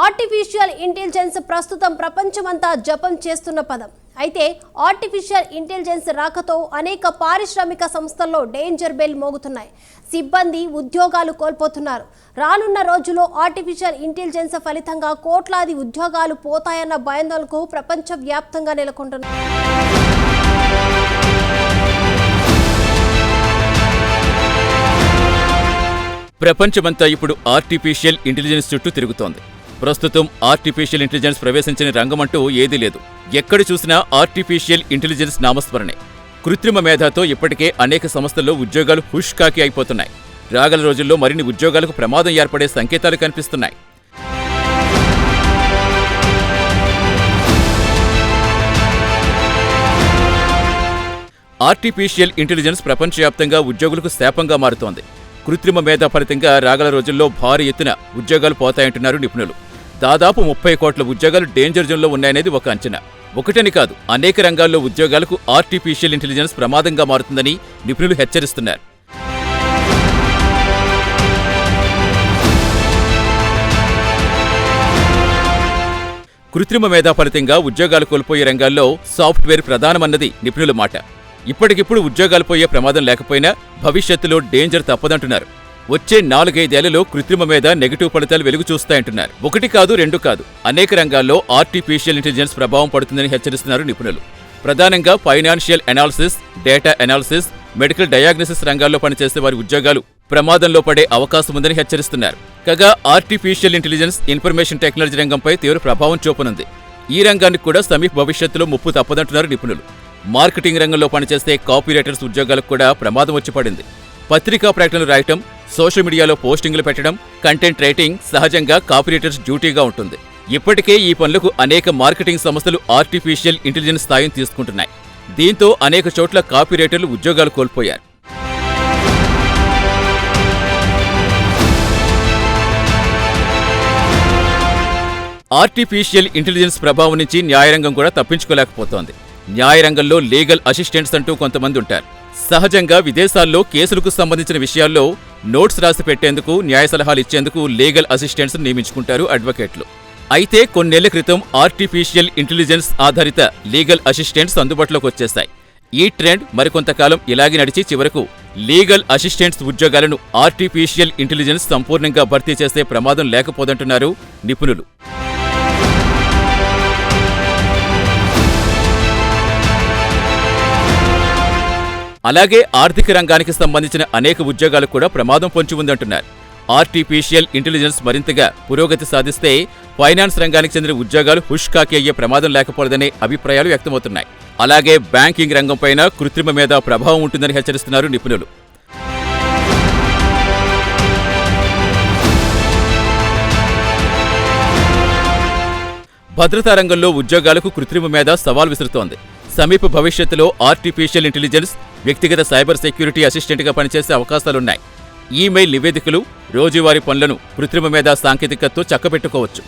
Artificial intelligence ప్రస్తుతం ప్రపంచమంతా జపం చేస్తున్న పదం. అయితే ఆర్టిఫిషియల్ ఇంటెలిజెన్స్ రాకతో అనేక పారిశ్రామిక సంస్థల్లో డేంజర్ బెల్ మోగుతున్నాయి. సిబ్బంది ఉద్యోగాలు కోల్పోతున్నారు. రానున్న రోజుల్లో ఆర్టిఫిషియల్ ఇంటెలిజెన్స్ ఫలితంగా కోట్లాది ఉద్యోగాలు పోతాయన్న భయాందోళనకు ప్రపంచవ్యాప్తంగా నెలకొంటున్నాయి. ప్రపంచమంతా ఇప్పుడు ఆర్టిఫిషియల్ ఇంటెలిజెన్స్ చుట్టూ తిరుగుతోంది. ప్రస్తుతం ఆర్టిఫిషియల్ ఇంటెలిజెన్స్ ప్రవేశించిన రంగమంటూ ఏదీ లేదు. ఎక్కడ చూసినా ఆర్టిఫిషియల్ ఇంటెలిజెన్స్ నామస్మరణే. కృత్రిమ మేధతో ఇప్పటికే అనేక సంస్థల్లో ఉద్యోగాలు హుష్కాకి అయిపోతున్నాయి. రాగల రోజుల్లో మరిన్ని ఉద్యోగాలకు ప్రమాదం ఏర్పడే సంకేతాలు కనిపిస్తున్నాయి. ఆర్టిఫిషియల్ ఇంటెలిజెన్స్ ప్రపంచవ్యాప్తంగా ఉద్యోగులకు శాపంగా మారుతోంది. కృత్రిమ మేధ ఫలితంగా రాగల రోజుల్లో భారీ ఎత్తున ఉద్యోగాలు పోతాయంటున్నారు నిపుణులు. దాదాపు 30 కోట్ల ఉద్యోగాలు డేంజర్ జోన్లో ఉన్నాయనేది ఒక అంచనా. ఒకటని కాదు, అనేక రంగాల్లో ఉద్యోగాలకు ఆర్టిఫిషియల్ ఇంటెలిజెన్స్ ప్రమాదంగా మారుతుందని నిపుణులు హెచ్చరిస్తున్నారు. కృత్రిమ మేధ ఫలితంగా ఉద్యోగాలు కోల్పోయే రంగాల్లో సాఫ్ట్వేర్ ప్రధానమన్నది నిపుణుల మాట. ఇప్పటికిప్పుడు ఉద్యోగాలు పోయే ప్రమాదం లేకపోయినా భవిష్యత్తులో డేంజర్ తప్పదంటున్నారు. వచ్చే 4-5 ఏళ్లలో కృత్రిమ మేధ నెగిటివ్ ఫలితాలు వెలుగు చూస్తాయంటున్నారు. ఒకటి కాదు, రెండు కాదు, అనేక రంగాల్లో ఆర్టిఫిషియల్ ఇంటెలిజెన్స్ ప్రభావం పడుతుందని హెచ్చరిస్తున్నారు నిపుణులు. ప్రధానంగా financial analysis, data analysis, medical diagnosis రంగాల్లో పనిచేసే వారి ఉద్యోగాలు ప్రమాదంలో పడే అవకాశం ఉందని హెచ్చరిస్తున్నారు. కాగా ఆర్టిఫిషియల్ ఇంటెలిజెన్స్ ఇన్ఫర్మేషన్ టెక్నాలజీ రంగంపై తీవ్ర ప్రభావం చూపనుంది. ఈ రంగానికి కూడా సమీప భవిష్యత్తులో ముప్పు తప్పదంటున్నారు నిపుణులు. మార్కెటింగ్ రంగంలో పనిచేసే కాపీ రైటర్స్ ఉద్యోగాలకు కూడా ప్రమాదం వచ్చి పడింది. పత్రికా ప్రకటనలు రాయటం, సోషల్ మీడియాలో పోస్టింగ్లు పెట్టడం, కంటెంట్ రైటింగ్ సహజంగా కాపీ రైటర్స్ డ్యూటీగా ఉంటుంది. ఇప్పటికే ఈ పనులకు అనేక మార్కెటింగ్ సంస్థలు ఆర్టిఫిషియల్ ఇంటెలిజెన్స్ సాయం తీసుకుంటున్నాయి. దీంతో అనేక చోట్ల కాపీ రైటర్లు ఉద్యోగాలు కోల్పోయారు. ఆర్టిఫిషియల్ ఇంటెలిజెన్స్ ప్రభావం నుంచి న్యాయరంగం కూడా తప్పించుకోలేకపోతోంది. న్యాయరంగంలో లీగల్ అసిస్టెంట్స్ అంటూ కొంతమంది ఉంటారు. సహజంగా విదేశాల్లో కేసులకు సంబంధించిన విషయాల్లో నోట్స్ రాసి పెట్టేందుకు, న్యాయ సలహాలు ఇచ్చేందుకు లీగల్ అసిస్టెంట్స్ నియమించుకుంటారు అడ్వకేట్లు. అయితే కొన్నేళ్ల క్రితం ఆర్టిఫిషియల్ ఇంటెలిజెన్స్ ఆధారిత లీగల్ అసిస్టెంట్స్ అందుబాటులోకి వచ్చేశాయి. ఈ ట్రెండ్ మరికొంతకాలం ఇలాగే నడిచి చివరకు లీగల్ అసిస్టెంట్స్ ఉద్యోగాలను ఆర్టిఫిషియల్ ఇంటెలిజెన్స్ సంపూర్ణంగా భర్తీ చేసే ప్రమాదం లేకపోదంటున్నారు నిపుణులు. అలాగే ఆర్థిక రంగానికి సంబంధించిన అనేక ఉద్యోగాలు కూడా ప్రమాదం పొంచి ఉందంటున్నారు. ఆర్టిఫిషియల్ ఇంటెలిజెన్స్ మరింతగా పురోగతి సాధిస్తే ఫైనాన్స్ రంగానికి చెందిన ఉద్యోగాలు హుష్కాకి అయ్యే ప్రమాదం లేకపోలేదనే అభిప్రాయాలు వ్యక్తమవుతున్నాయి. అలాగే బ్యాంకింగ్ రంగంపైన కృత్రిమ మేధ ప్రభావం ఉంటుందని హెచ్చరిస్తున్నారు నిపుణులు. భద్రతా రంగంలో ఉద్యోగాలకు కృత్రిమ మేధ సవాల్ విసురుతోంది. సమీప భవిష్యత్తులో ఆర్టిఫిషియల్ ఇంటెలిజెన్స్ వ్యక్తిగత సైబర్ సెక్యూరిటీ అసిస్టెంట్గా పనిచేసే అవకాశాలున్నాయి. ఈమెయిల్ నివేదికలు, రోజువారీ పనులను కృత్రిమ మేధ సాంకేతికతతో చక్కబెట్టుకోవచ్చు.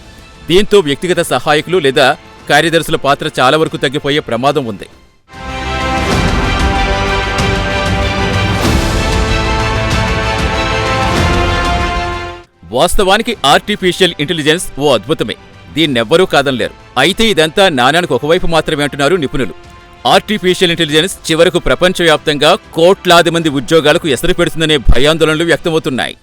దీంతో వ్యక్తిగత సహాయకులు లేదా కార్యదర్శుల పాత్ర చాలా వరకు తగ్గిపోయే ప్రమాదం ఉంది. వాస్తవానికి ఆర్టిఫిషియల్ ఇంటెలిజెన్స్ ఓ అద్భుతమే. దీన్నెవ్వరూ కాదనలేరు. అయితే ఇదంతా నాణానికి ఒకవైపు మాత్రమే అంటున్నారు నిపుణులు. ఆర్టిఫిషియల్ ఇంటెలిజెన్స్ చివరకు ప్రపంచవ్యాప్తంగా కోట్లాది మంది ఉద్యోగాలకు ఎసరు పెడుతుందనే భయాందోళనలు వ్యక్తమవుతున్నాయి.